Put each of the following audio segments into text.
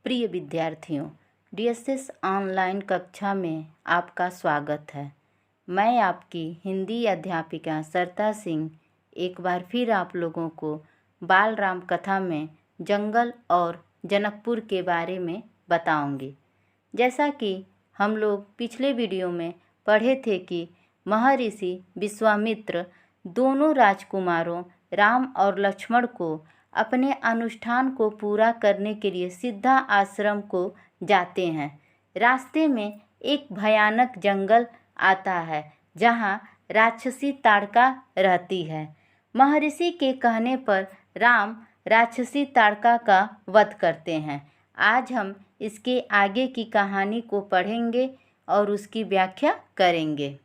प्रिय विद्यार्थियों, DSS online कक्षा में आपका स्वागत है। मैं आपकी हिंदी अध्यापिका सरता सिंह एक बार फिर आप लोगों को बाल राम कथा में जंगल और जनकपुर के बारे में बताऊंगी। जैसा कि हम लोग पिछले वीडियो में पढ़े थे कि महर्षि विश्वामित्र दोनों राजकुमारों राम और लक्ष्मण को अपने अनुष्ठान को पूरा करने के लिए सिद्धा आश्रम को जाते हैं। रास्ते में एक भयानक जंगल आता है जहाँ राक्षसी ताड़का रहती है। महर्षि के कहने पर राम राक्षसी ताड़का का वध करते हैं। आज हम इसके आगे की कहानी को पढ़ेंगे और उसकी व्याख्या करेंगे।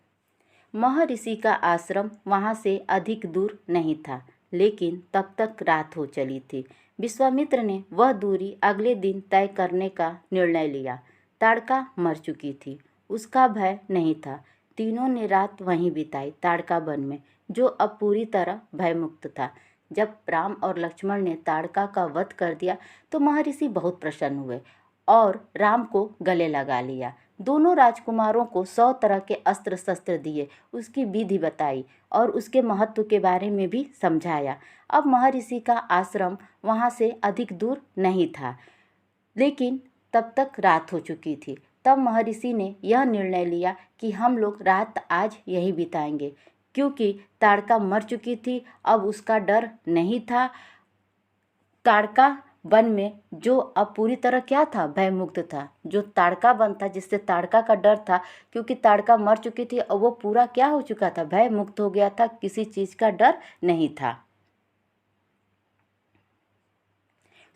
महर्षि का आश्रम वहाँ से अधिक दूर नहीं था, लेकिन तब तक रात हो चली थी। विश्वामित्र ने वह दूरी अगले दिन तय करने का निर्णय लिया। ताड़का मर चुकी थी, उसका भय नहीं था। तीनों ने रात वहीं बिताई, ताड़का वन में, जो अब पूरी तरह भयमुक्त था। जब राम और लक्ष्मण ने ताड़का का वध कर दिया तो महर्षि बहुत प्रसन्न हुए और राम को गले लगा लिया। दोनों राजकुमारों को 100 तरह के अस्त्र शस्त्र दिए, उसकी विधि बताई और उसके महत्व के बारे में भी समझाया। अब महर्षि का आश्रम वहाँ से अधिक दूर नहीं था, लेकिन तब तक रात हो चुकी थी। तब महर्षि ने यह निर्णय लिया कि हम लोग रात आज यही बिताएंगे, क्योंकि ताड़का मर चुकी थी। अब उसका डर नहीं था। ताड़का वन में जो अब पूरी तरह क्या था, भयमुक्त था। जो ताड़का वन था, जिससे ताड़का का डर था, क्योंकि ताड़का मर चुकी थी और वो पूरा क्या हो चुका था, भयमुक्त हो गया था, किसी चीज़ का डर नहीं था।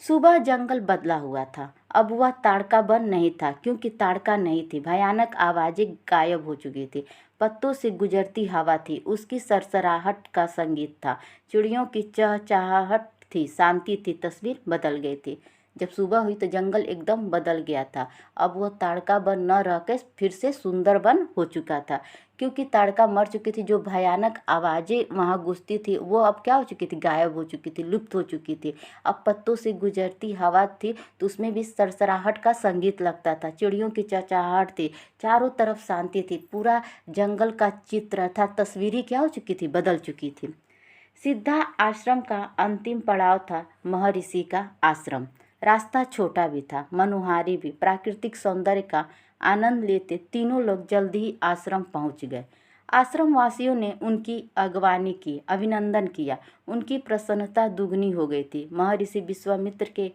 सुबह जंगल बदला हुआ था। अब वह ताड़का वन नहीं था, क्योंकि ताड़का नहीं थी। भयानक आवाज़ें गायब हो चुकी थी। पत्तों से गुजरती हवा थी, उसकी सरसराहट का संगीत था। चिड़ियों की चहचहाहट थी, शांति थी। तस्वीर बदल गई थी। जब सुबह हुई तो जंगल एकदम बदल गया था। अब वह ताड़का वन न रहकर फिर से सुंदर वन हो चुका था, क्योंकि ताड़का मर चुकी थी। जो भयानक आवाज़ें वहाँ गूंजती थी वो अब क्या हो चुकी थी, गायब हो चुकी थी, लुप्त हो चुकी थी। अब पत्तों से गुजरती हवा थी तो उसमें भी सरसराहट का संगीत लगता था। चिड़ियों की चहचहाहट थी, चारों तरफ शांति थी। पूरा जंगल का चित्र था, तस्वीरें क्या हो चुकी थी, बदल चुकी थी। सिद्धा आश्रम का अंतिम पड़ाव था महर्षि का आश्रम। रास्ता छोटा भी था, मनोहारी भी। प्राकृतिक सौंदर्य का आनंद लेते तीनों लोग जल्दी ही आश्रम पहुंच गए। आश्रम वासियों ने उनकी अगवानी की, अभिनंदन किया। उनकी प्रसन्नता दुगनी हो गई थी। महर्षि विश्वामित्र के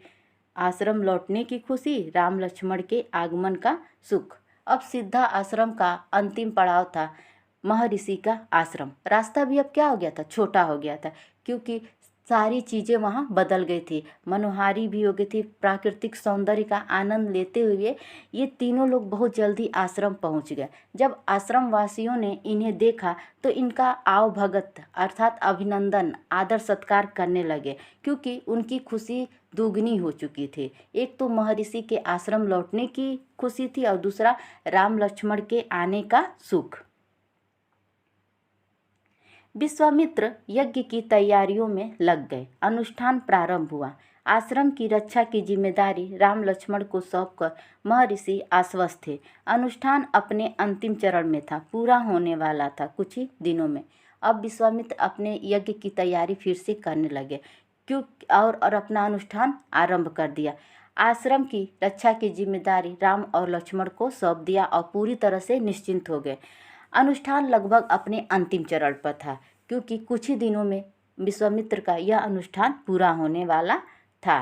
आश्रम लौटने की खुशी, राम लक्ष्मण के आगमन का सुख। अब सिद्धा आश्रम का अंतिम पड़ाव था महर्षि का आश्रम। रास्ता भी अब क्या हो गया था, छोटा हो गया था, क्योंकि सारी चीज़ें वहाँ बदल गई थी, मनोहारी भी हो गई थी। प्राकृतिक सौंदर्य का आनंद लेते हुए ये तीनों लोग बहुत जल्दी आश्रम पहुँच गए। जब आश्रम वासियों ने इन्हें देखा तो इनका आवभगत अर्थात अभिनंदन, आदर सत्कार करने लगे, क्योंकि उनकी खुशी दुगनी हो चुकी थी। एक तो महर्षि के आश्रम लौटने की खुशी थी और दूसरा राम लक्ष्मण के आने का सुख। विश्वामित्र यज्ञ की तैयारियों में लग गए। अनुष्ठान प्रारंभ हुआ। आश्रम की रक्षा की जिम्मेदारी राम लक्ष्मण को सौंपकर महर्षि आश्वस्त थे। अनुष्ठान अपने अंतिम चरण में था, पूरा होने वाला था कुछ ही दिनों में। अब विश्वामित्र अपने यज्ञ की तैयारी फिर से करने लगे, क्यों और अपना अनुष्ठान आरंभ कर दिया। आश्रम की रक्षा की जिम्मेदारी राम और लक्ष्मण को सौंप दिया और पूरी तरह से निश्चिंत हो गए। अनुष्ठान लगभग अपने अंतिम चरण पर था, क्योंकि कुछ ही दिनों में विश्वामित्र का यह अनुष्ठान पूरा होने वाला था।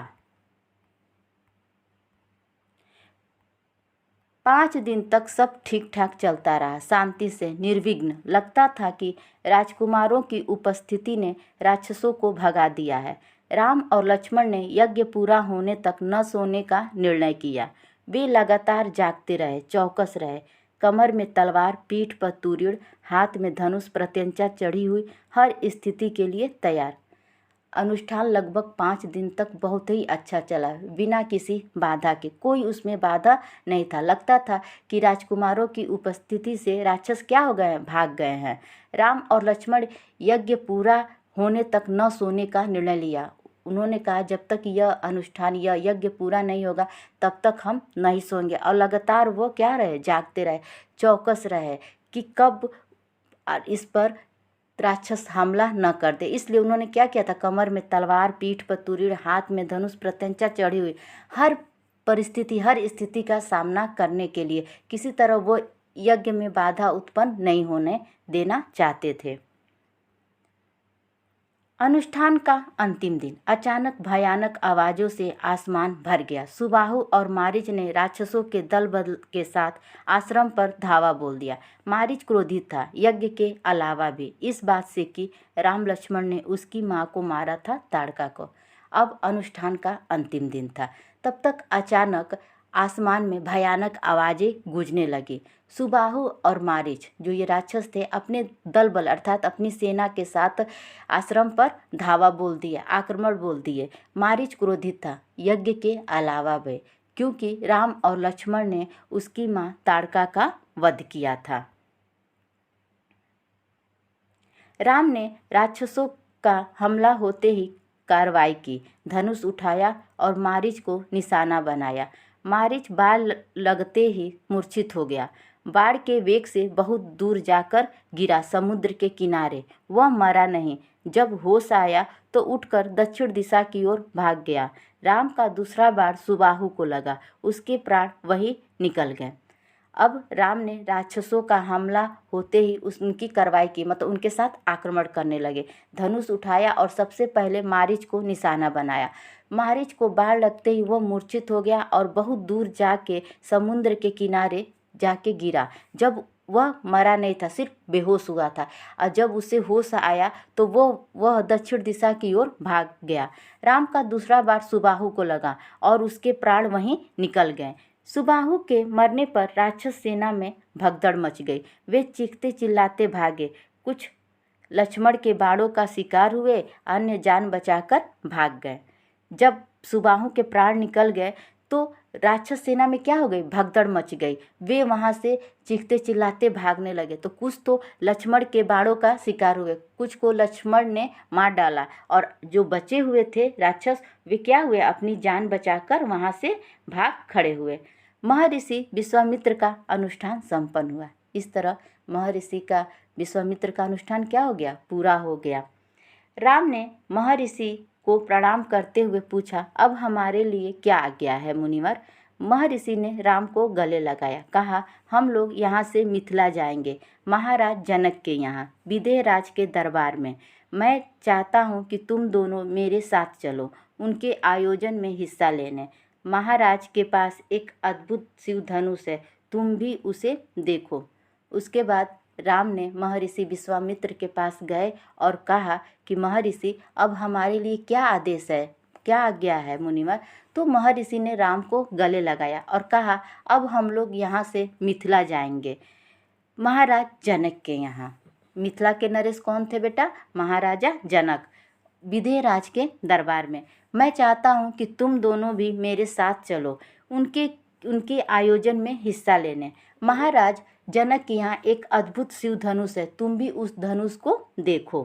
5 दिन तक सब ठीक ठाक चलता रहा, शांति से, निर्विघ्न। लगता था कि राजकुमारों की उपस्थिति ने राक्षसों को भगा दिया है। राम और लक्ष्मण ने यज्ञ पूरा होने तक न सोने का निर्णय किया। वे लगातार जागते रहे, चौकस रहे। कमर में तलवार, पीठ पर तुरीड़, हाथ में धनुष, प्रत्यंचा चढ़ी हुई, हर स्थिति के लिए तैयार। अनुष्ठान लगभग 5 दिन तक बहुत ही अच्छा चला, बिना किसी बाधा के। कोई उसमें बाधा नहीं था। लगता था कि राजकुमारों की उपस्थिति से राक्षस क्या हो गए हैं, भाग गए हैं। राम और लक्ष्मण यज्ञ पूरा होने तक न सोने का निर्णय लिया। उन्होंने कहा जब तक यह अनुष्ठान, यह यज्ञ पूरा नहीं होगा तब तक हम नहीं सोएंगे। और लगातार वो क्या रहे, जागते रहे, चौकस रहे कि कब इस पर राक्षस हमला न कर दे। इसलिए उन्होंने क्या किया था, कमर में तलवार, पीठ पर तुरीड़, हाथ में धनुष, प्रत्यंचा चढ़ी हुई, हर परिस्थिति, हर स्थिति का सामना करने के लिए किसी तरह वो यज्ञ में बाधा उत्पन्न नहीं होने देना चाहते थे। अनुष्ठान का अंतिम दिन अचानक भयानक आवाजों से आसमान भर गया। सुबाहु और मारीच ने राक्षसों के दल बल के साथ आश्रम पर धावा बोल दिया। मारीच क्रोधित था, यज्ञ के अलावा भी इस बात से कि राम लक्ष्मण ने उसकी मां को मारा था, ताड़का को। अब अनुष्ठान का अंतिम दिन था। तब तक अचानक आसमान में भयानक आवाज़ें गूंजने लगी। सुबाहु और मारीच जो ये राक्षस थे, अपने दल बल अर्थात अपनी सेना के साथ आश्रम पर धावा बोल दिया, आक्रमण बोल दिए। मारीच क्रोधित था, यज्ञ के अलावा भी, क्योंकि राम और लक्ष्मण ने उसकी मां ताड़का का वध किया था। राम ने राक्षसों का हमला होते ही कार्रवाई की, धनुष उठाया और मारीच को निशाना बनाया। मारीच बाण लगते ही मूर्छित हो गया। बाण के वेग से बहुत दूर जाकर गिरा समुद्र के किनारे। वह मरा नहीं। जब होश आया तो उठकर दक्षिण दिशा की ओर भाग गया। राम का दूसरा बाण सुबाहु को लगा, उसके प्राण वहीं निकल गए। अब राम ने राक्षसों का हमला होते ही उनकी कार्रवाई की, मतलब उनके साथ आक्रमण करने लगे। धनुष उठाया और सबसे पहले मारीच को निशाना बनाया। मारीच को बाण लगते ही वह मूर्छित हो गया और बहुत दूर जाके समुद्र के किनारे जाके गिरा। जब वह मरा नहीं था, सिर्फ बेहोश हुआ था, और जब उसे होश आया तो वह दक्षिण दिशा की ओर भाग गया। राम का दूसरा बाण सुबाहु को लगा और उसके प्राण वहीं निकल गए। सुबाहु के मरने पर राक्षस सेना में भगदड़ मच गई। वे चीखते चिल्लाते भागे। कुछ लक्ष्मण के बाणों का शिकार हुए, अन्य जान बचाकर भाग गए। जब सुबाहु के प्राण निकल गए तो राक्षस सेना में क्या हो गई, भगदड़ मच गई। वे वहाँ से चीखते चिल्लाते भागने लगे। तो कुछ तो लक्ष्मण के बाणों का शिकार हुए, कुछ को लक्ष्मण ने मार डाला, और जो बचे हुए थे राक्षस वे क्या हुए, अपनी जान बचाकर वहाँ से भाग खड़े हुए। महर्षि विश्वामित्र का अनुष्ठान संपन्न हुआ। इस तरह महर्षि का विश्वामित्र का अनुष्ठान क्या हो गया, पूरा हो गया। राम ने महर्षि को प्रणाम करते हुए पूछा, अब हमारे लिए क्या आज्ञा है मुनिवर। महर्षि ने राम को गले लगाया, कहा, हम लोग यहाँ से मिथिला जाएंगे, महाराज जनक के यहाँ, विदेह राज के दरबार में। मैं चाहता हूँ कि तुम दोनों मेरे साथ चलो, उनके आयोजन में हिस्सा लेने। महाराज के पास एक अद्भुत शिव धनुष है, तुम भी उसे देखो। उसके बाद राम ने महर्षि विश्वामित्र के पास गए और कहा कि महर्षि, अब हमारे लिए क्या आदेश है, क्या आज्ञा है मुनिवर। तो महर्षि ने राम को गले लगाया और कहा, अब हम लोग यहाँ से मिथिला जाएंगे, महाराज जनक के यहाँ। मिथिला के नरेश कौन थे बेटा, महाराजा जनक, विदेह राज के दरबार में। मैं चाहता हूँ कि तुम दोनों भी मेरे साथ चलो, उनके आयोजन में हिस्सा लेने। महाराज जनक के यहाँ एक अद्भुत शिव धनुष है, तुम भी उस धनुष को देखो।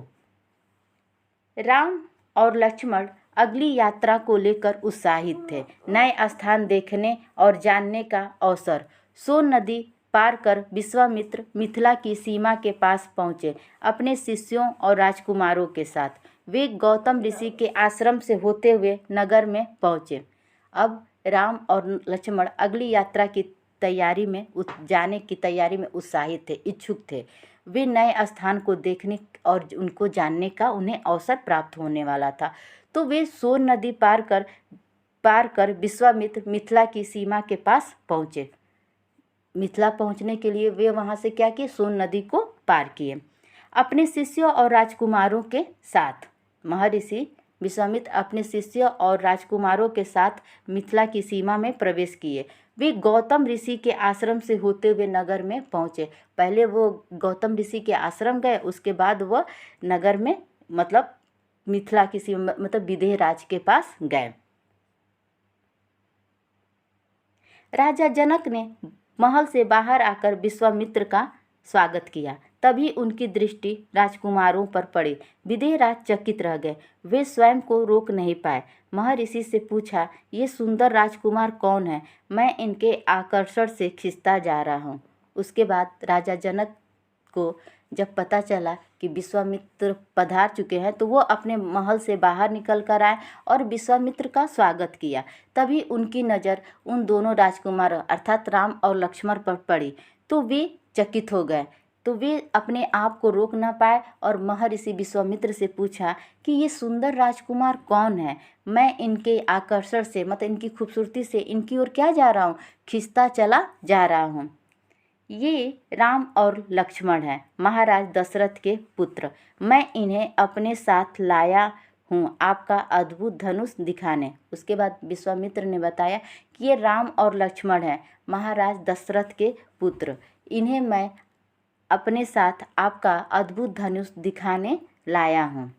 राम और लक्ष्मण अगली यात्रा को लेकर उत्साहित थे। नए स्थान देखने और जानने का अवसर। सोन नदी पार कर विश्वामित्र मिथिला की सीमा के पास पहुँचे, अपने शिष्यों और राजकुमारों के साथ। वे गौतम ऋषि के आश्रम से होते हुए नगर में पहुँचे। अब राम और लक्ष्मण अगली यात्रा की तैयारी में जाने की तैयारी में उत्साहित थे, इच्छुक थे। वे नए स्थान को देखने और उनको जानने का उन्हें अवसर प्राप्त होने वाला था। तो वे सोन नदी पार कर विश्वामित्र मिथिला की सीमा के पास पहुँचे। मिथिला पहुँचने के लिए वे वहाँ से क्या किए, सोन नदी को पार किए अपने शिष्यों और राजकुमारों के साथ। महर्षि विश्वामित्र अपने शिष्यों और राजकुमारों के साथ मिथिला की सीमा में प्रवेश किए। वे गौतम ऋषि के आश्रम से होते हुए नगर में पहुँचे। पहले वो गौतम ऋषि के आश्रम गए, उसके बाद वह नगर में मतलब मिथिला की सीमा मतलब विदेह राज के पास गए। राजा जनक ने महल से बाहर आकर विश्वामित्र का स्वागत किया तभी उनकी दृष्टि राजकुमारों पर पड़ी। विदेहराज चकित रह गए, वे स्वयं को रोक नहीं पाए। महर्षि से पूछा, ये सुंदर राजकुमार कौन है? मैं इनके आकर्षण से खिंचता जा रहा हूँ। उसके बाद राजा जनक को जब पता चला कि विश्वामित्र पधार चुके हैं तो वो अपने महल से बाहर निकल कर आए और विश्वामित्र का स्वागत किया। तभी उनकी नज़र उन दोनों राजकुमारों अर्थात राम और लक्ष्मण पर पड़ी तो वे चकित हो गए। तो वे अपने आप को रोक न पाए और महर्षि विश्वामित्र से पूछा कि ये सुंदर राजकुमार कौन है? मैं इनके आकर्षण से मतलब इनकी खूबसूरती से इनकी ओर क्या जा रहा हूँ, खिंचता चला जा रहा हूँ। ये राम और लक्ष्मण हैं, महाराज दशरथ के पुत्र। मैं इन्हें अपने साथ लाया हूँ आपका अद्भुत धनुष दिखाने। उसके बाद विश्वामित्र ने बताया कि ये राम और लक्ष्मण हैं, महाराज दशरथ के पुत्र। इन्हें मैं अपने साथ आपका अद्भुत धनुष दिखाने लाया हूँ।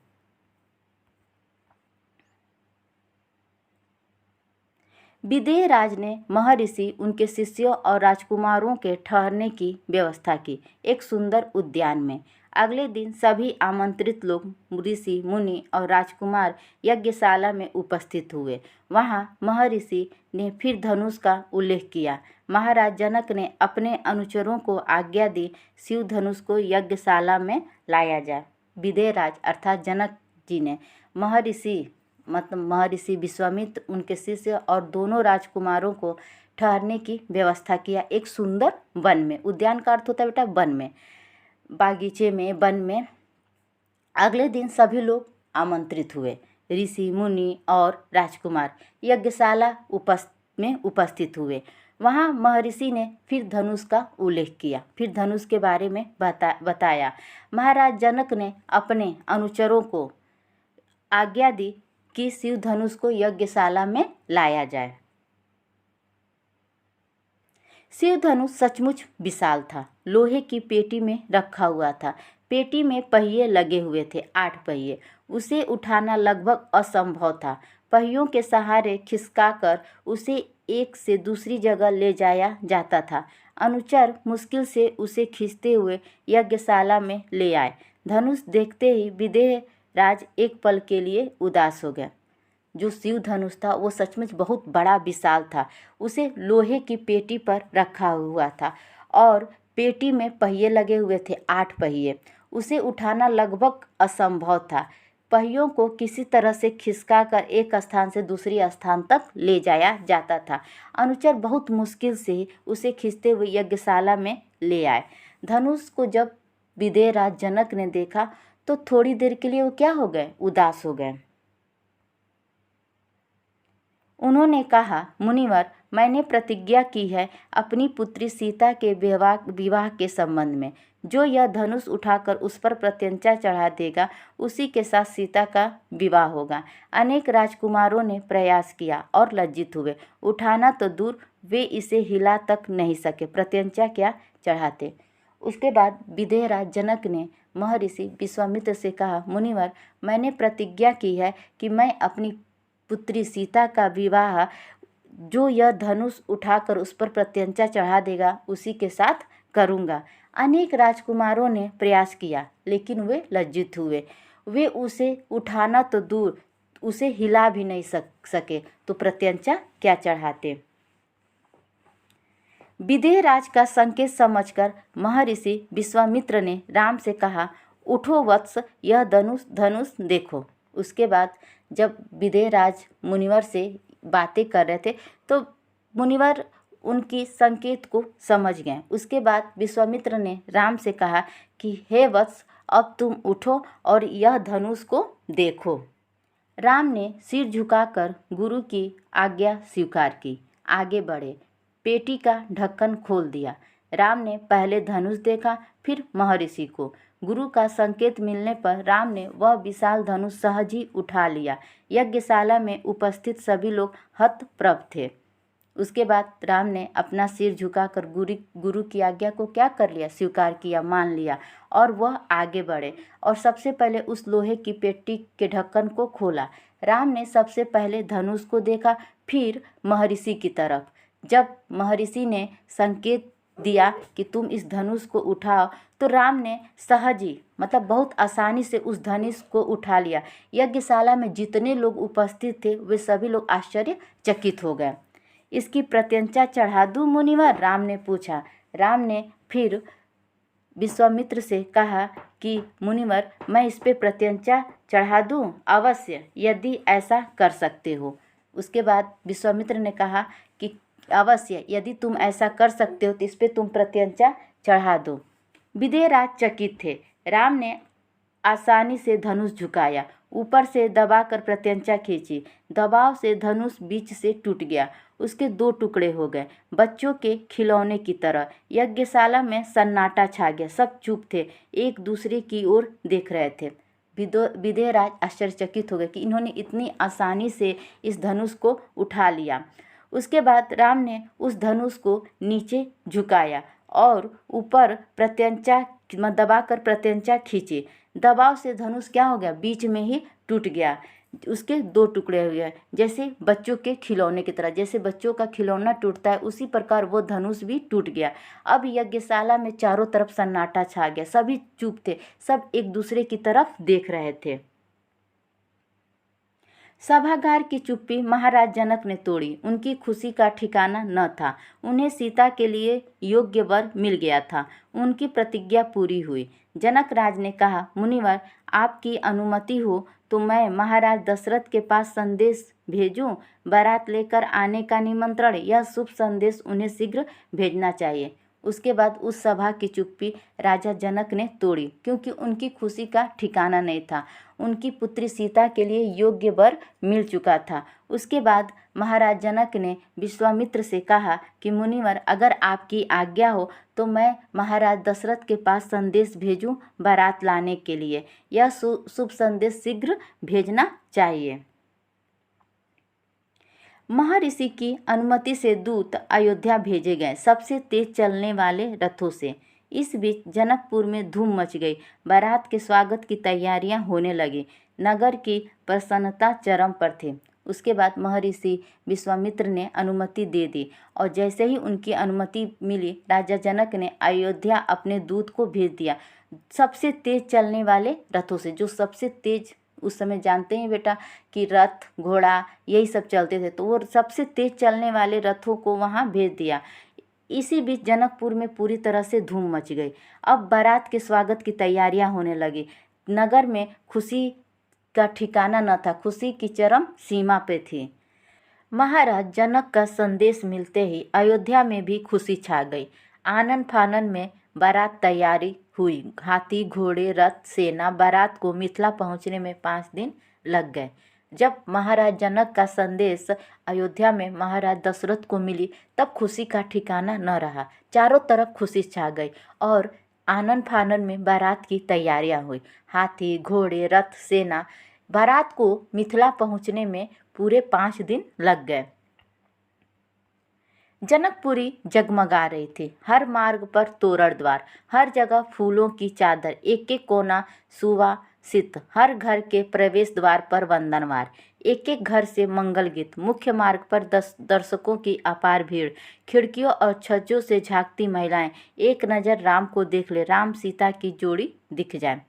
विदेहराज ने महर्षि, उनके शिष्यों और राजकुमारों के ठहरने की व्यवस्था की एक सुंदर उद्यान में। अगले दिन सभी आमंत्रित लोग ऋषि, मुनि और राजकुमार यज्ञशाला में उपस्थित हुए। वहां महर्षि ने फिर धनुष का उल्लेख किया। महाराज जनक ने अपने अनुचरों को आज्ञा दी, शिव धनुष को यज्ञशाला में लाया जाए। विदेहराज अर्थात जनक जी ने महर्षि विश्वामित्र, उनके शिष्य और दोनों राजकुमारों को ठहरने की व्यवस्था किया एक सुंदर वन में। उद्यान का अर्थ होता है बेटा वन में, बागीचे में, वन में। अगले दिन सभी लोग आमंत्रित हुए। ऋषि, मुनि और राजकुमार यज्ञशाला में उपस्थित हुए। वहाँ महर्षि ने फिर धनुष का उल्लेख किया, फिर धनुष के बारे में बताया। महाराज जनक ने अपने अनुचरों को आज्ञा दी कि शिव धनुष को यज्ञशाला में लाया जाए। शिव धनुष सचमुच विशाल था, लोहे की पेटी में रखा हुआ था। पेटी में पहिए लगे हुए थे, 8 पहिए। उसे उठाना लगभग असंभव था। पहियों के सहारे खिसकाकर उसे एक से दूसरी जगह ले जाया जाता था। अनुचर मुश्किल से उसे खींचते हुए यज्ञशाला में ले आए। धनुष देखते ही विदेहराज एक पल के लिए उदास हो गए। जो शिव धनुष था वो सचमुच बहुत बड़ा विशाल था। उसे लोहे की पेटी पर रखा हुआ था और पेटी में पहिए लगे हुए थे, 8 पहिए। उसे उठाना लगभग असंभव था। पहियों को किसी तरह से खिसकाकर एक स्थान से दूसरी स्थान तक ले जाया जाता था। अनुचर बहुत मुश्किल से उसे खींचते हुए यज्ञशाला में ले आए। धनुष को जब विदेहराज जनक ने देखा तो थोड़ी देर के लिए वो क्या हो गए, उदास हो गए। उन्होंने कहा, मुनिवर, मैंने प्रतिज्ञा की है अपनी पुत्री सीता के विवाह के संबंध में। जो यह धनुष उठाकर उस पर प्रत्यंचा चढ़ा देगा उसी के साथ सीता का विवाह होगा। अनेक राजकुमारों ने प्रयास किया और लज्जित हुए। उठाना तो दूर, वे इसे हिला तक नहीं सके, प्रत्यंचा क्या चढ़ाते। उसके बाद विदेहराज जनक ने महर्षि विश्वामित्र से कहा, मुनिवर, मैंने प्रतिज्ञा की है कि मैं अपनी पुत्री सीता का विवाह जो यह धनुष उठाकर उस पर प्रत्यंचा चढ़ा देगा उसी के साथ करूँगा। अनेक राजकुमारों ने प्रयास किया लेकिन वे लज्जित हुए। वे उसे उठाना तो दूर, उसे हिला भी नहीं सके तो प्रत्यंचा क्या चढ़ाते। विदेहराज का संकेत समझकर महर्षि विश्वामित्र ने राम से कहा, उठो वत्स, यह धनुष देखो। उसके बाद जब विदेहराज मुनिवर से बातें कर रहे थे तो मुनिवर उनकी संकेत को समझ गए। उसके बाद विश्वामित्र ने राम से कहा कि हे वत्स, अब तुम उठो और यह धनुष को देखो। राम ने सिर झुकाकर गुरु की आज्ञा स्वीकार की, आगे बढ़े, पेटी का ढक्कन खोल दिया। राम ने पहले धनुष देखा, फिर महर्षि को। गुरु का संकेत मिलने पर राम ने वह विशाल धनुष सहज ही उठा लिया। यज्ञशाला में उपस्थित सभी लोग हतप्रभ थे। उसके बाद राम ने अपना सिर झुकाकर गुरु की आज्ञा को क्या कर लिया, स्वीकार किया, मान लिया और वह आगे बढ़े और सबसे पहले उस लोहे की पेटी के ढक्कन को खोला। राम ने सबसे पहले धनुष को देखा, फिर महर्षि की तरफ। जब महर्षि ने संकेत दिया कि तुम इस धनुष को उठाओ, तो राम ने सहज ही मतलब बहुत आसानी से उस धनुष को उठा लिया। यज्ञशाला में जितने लोग उपस्थित थे वे सभी लोग आश्चर्यचकित हो गए। इसकी प्रत्यंचा चढ़ा दूं मुनिवर? राम ने पूछा। राम ने फिर विश्वामित्र से कहा कि मुनिवर, मैं इस पे प्रत्यंचा चढ़ा दूं? अवश्य, यदि ऐसा कर सकते हो। उसके बाद विश्वामित्र ने कहा कि अवश्य, यदि तुम ऐसा कर सकते हो तो इस पे तुम प्रत्यंचा चढ़ा दो। विदेहराज चकित थे। राम ने आसानी से धनुष झुकाया, ऊपर से दबाकर प्रत्यंचा खींची। दबाव से धनुष बीच से टूट गया, उसके 2 टुकड़े हो गए, बच्चों के खिलौने की तरह। यज्ञशाला में सन्नाटा छा गया, सब चुप थे, एक दूसरे की ओर देख रहे थे। विदेहराज आश्चर्यचकित हो गए कि इन्होंने इतनी आसानी से इस धनुष को उठा लिया। उसके बाद राम ने उस धनुष को नीचे झुकाया और ऊपर प्रत्यंचा दबाकर प्रत्यंचा खींची। दबाव से धनुष क्या हो गया? बीच में ही टूट गया, उसके 2 टुकड़े हो गए, जैसे बच्चों के खिलौने की तरह। जैसे बच्चों का खिलौना टूटता है उसी प्रकार वो धनुष भी टूट गया। अब यज्ञशाला में चारों तरफ सन्नाटा छा गया, सभी चुप थे, सब एक दूसरे की तरफ देख रहे थे। सभागार की चुप्पी महाराज जनक ने तोड़ी। उनकी खुशी का ठिकाना न था। उन्हें सीता के लिए योग्य वर मिल गया था। उनकी प्रतिज्ञा पूरी हुई। जनक राज ने कहा, मुनिवर, आपकी अनुमति हो तो मैं महाराज दशरथ के पास संदेश भेजूं? बारात लेकर आने का निमंत्रण, यह शुभ संदेश उन्हें शीघ्र भेजना चाहिए। उसके बाद उस सभा की चुप्पी राजा जनक ने तोड़ी, क्योंकि उनकी खुशी का ठिकाना नहीं था। उनकी पुत्री सीता के लिए योग्य वर मिल चुका था। उसके बाद महाराज जनक ने विश्वामित्र से कहा कि मुनिवर, अगर आपकी आज्ञा हो तो मैं महाराज दशरथ के पास संदेश भेजूं बारात लाने के लिए। यह शुभ संदेश शीघ्र भेजना चाहिए। महर्षि की अनुमति से दूत अयोध्या भेजे गए, सबसे तेज चलने वाले रथों से। इस बीच जनकपुर में धूम मच गई। बारात के स्वागत की तैयारियां होने लगी। नगर की प्रसन्नता चरम पर थी। उसके बाद महर्षि विश्वामित्र ने अनुमति दे दी और जैसे ही उनकी अनुमति मिली, राजा जनक ने अयोध्या अपने दूत को भेज दिया, सबसे तेज चलने वाले रथों से। जो सबसे तेज, उस समय जानते हैं बेटा कि रथ घोड़ा यही सब चलते थे, तो वो सबसे तेज चलने वाले रथों को वहाँ भेज दिया। इसी बीच जनकपुर में पूरी तरह से धूम मच गई। अब बारात के स्वागत की तैयारियां होने लगी। नगर में खुशी का ठिकाना न था, खुशी की चरम सीमा पे थी। महाराज जनक का संदेश मिलते ही अयोध्या में भी खुशी छा गई। आनन फानन में बारात तैयारी हुई। हाथी घोड़े रथ सेना। बारात को मिथिला पहुंचने में 5 दिन लग गए। जब महाराज जनक का संदेश अयोध्या में महाराज दशरथ को मिली, तब खुशी का ठिकाना न रहा। चारों तरफ खुशी छा गई और आनन फानन में बारात की तैयारियां हुई। हाथी घोड़े रथ सेना। बारात को मिथिला पहुंचने में पूरे 5 दिन लग गए। जनकपुरी जगमगा रही थी। हर मार्ग पर तोरण द्वार, हर जगह फूलों की चादर, एक एक कोना सुवासित। हर घर के प्रवेश द्वार पर वंदनवार, एक एक घर से मंगल गीत। मुख्य मार्ग पर दर्शकों की अपार भीड़। खिड़कियों और छज्जों से झांकती महिलाएं। एक नज़र राम को देख ले, राम सीता की जोड़ी दिख जाए।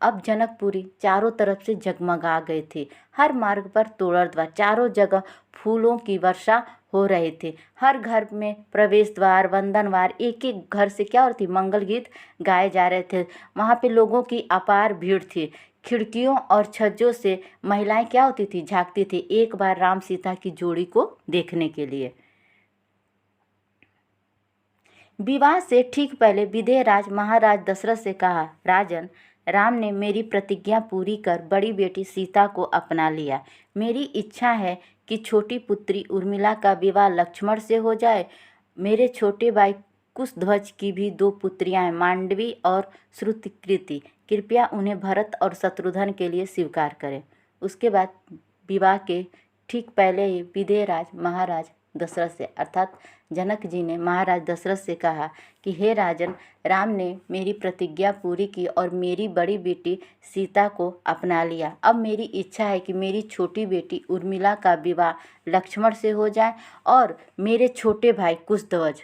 अब जनकपुरी चारों तरफ से जगमगा गई थी। हर मार्ग पर तोरण द्वार, चारों जगह फूलों की वर्षा हो रही थी। हर घर में प्रवेश द्वार वंदनवार, एक एक घर से क्या होती, मंगल गीत गाए जा रहे थे। वहाँ पे लोगों की अपार भीड़ थी। खिड़कियों और छज्जों से महिलाएं क्या होती थी, झांकती थी एक बार राम सीता की जोड़ी को देखने के लिए। विवाह से ठीक पहले विदेहराज महाराज दशरथ से कहा, राजन, राम ने मेरी प्रतिज्ञा पूरी कर बड़ी बेटी सीता को अपना लिया। मेरी इच्छा है कि छोटी पुत्री उर्मिला का विवाह लक्ष्मण से हो जाए। मेरे छोटे भाई कुशध्वज की भी 2 पुत्रियां हैं, मांडवी और श्रुतिकृति। कृपया उन्हें भरत और शत्रुघ्न के लिए स्वीकार करें। उसके बाद विवाह के ठीक पहले ही विदेहराज महाराज दशरथ से अर्थात जनक जी ने महाराज दशरथ से कहा कि हे राजन, राम ने मेरी प्रतिज्ञा पूरी की और मेरी बड़ी बेटी सीता को अपना लिया। अब मेरी इच्छा है कि मेरी छोटी बेटी उर्मिला का विवाह लक्ष्मण से हो जाए और मेरे छोटे भाई कुशध्वज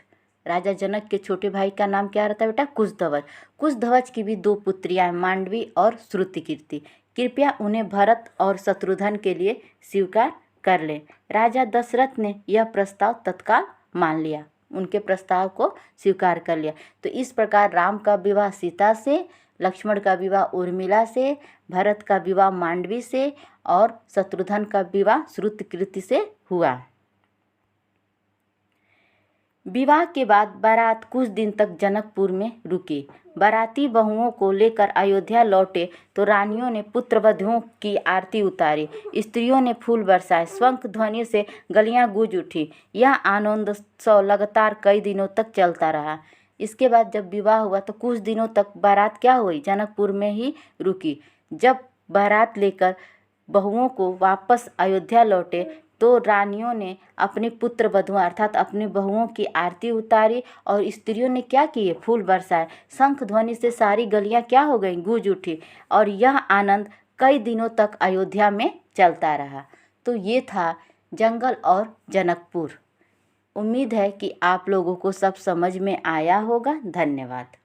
राजा जनक के छोटे भाई का नाम क्या रहता है बेटा? कुशध्वज। कुशध्वज की भी 2 पुत्रियां मांडवी और श्रुतिकीर्ति। कृपया उन्हें भरत और शत्रुघ्न के लिए स्वीकार कर लें। राजा दशरथ ने यह प्रस्ताव तत्काल मान लिया, उनके प्रस्ताव को स्वीकार कर लिया। तो इस प्रकार राम का विवाह सीता से, लक्ष्मण का विवाह उर्मिला से, भरत का विवाह मांडवी से और शत्रुघ्न का विवाह श्रुतिकीर्ति से हुआ। विवाह के बाद बारात कुछ दिन तक जनकपुर में रुकी। बाराती बहुओं को लेकर अयोध्या लौटे तो रानियों ने पुत्रवधुओं की आरती उतारी, स्त्रियों ने फूल बरसाए, शंख ध्वनि से गलियां गूंज उठी। यह आनंदोत्सव लगातार कई दिनों तक चलता रहा। इसके बाद जब विवाह हुआ तो कुछ दिनों तक बारात क्या हुई? जनकपुर में ही रुकी। जब बारात लेकर बहुओं को वापस अयोध्या लौटे तो रानियों ने अपने पुत्र वधुओं अर्थात अपने बहुओं की आरती उतारी और स्त्रियों ने क्या किए? फूल बरसाए, शंख ध्वनि से सारी गलियां क्या हो गईं? गूंज उठी। और यह आनंद कई दिनों तक अयोध्या में चलता रहा। तो ये था जंगल और जनकपुर। उम्मीद है कि आप लोगों को सब समझ में आया होगा। धन्यवाद।